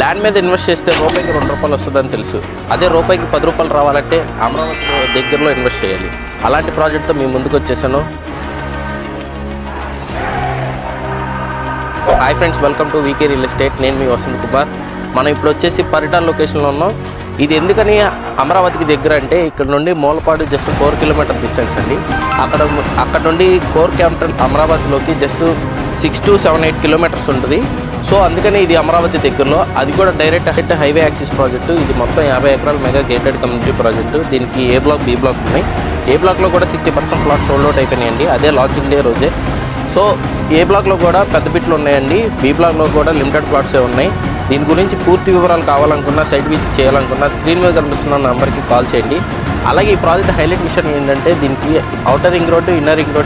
Land మీద invest చేస్తే రూపాయికి ₹2 వస్తుందని తెలుసు. అదే రూపాయికి ₹10 రావాలంటే అమరావతి దగ్గరలో ఇన్వెస్ట్ చేయాలి. అలాంటి ప్రాజెక్ట్తో మీ ముందుకు వచ్చేసాను. Hi friends, welcome to VK real estate. నేను మీ వసంత్ కుమార్. మనం ఇప్పుడు వచ్చేసి పరిటాల లొకేషన్లో ఉన్నాం. ఇది ఎందుకని అమరావతికి దగ్గర అంటే ఇక్కడ నుండి మూలపాడు జస్ట్ 4 కిలోమీటర్ డిస్టెన్స్ అండి. అక్కడ నుండి కోర్ క్యాపిటల్ అమరావతిలోకి జస్ట్ 6 to 7-8 కిలోమీటర్స్ ఉంటుంది. సో అందుకని ఇది అమరావతి దగ్గరలో, అది కూడా డైరెక్ట్ హైవే యాక్సిస్ ప్రాజెక్టు. ఇది మొత్తం 50 ఎకరాల మెగా గేటెడ్ కమ్యూనిటీ ప్రాజెక్టు. దీనికి ఏ బ్లాక్, బి బ్లాక్ ఉన్నాయి. ఏ బ్లాక్లో కూడా 60% ప్లాట్స్ సోల్డ్ అవుట్ అయిపోయినాయండి. అదే లాంచింగ్ డే రోజే. సో ఏ బ్లాక్లో కూడా పెద్ద బిట్లు ఉన్నాయండి. బి బ్లాక్లో కూడా లిమిటెడ్ ప్లాట్సే ఉన్నాయి. దీని గురించి పూర్తి వివరాలు కావాలనుకున్నా, సైట్ విజిట్ చేయాలనుకున్నా స్క్రీన్ మీద కనిపిస్తున్న నెంబర్కి కాల్ చేయండి. అలాగే ఈ ప్రాజెక్ట్ హైలైట్ విషయం ఏంటంటే దీనికి outer ring road, inner ring road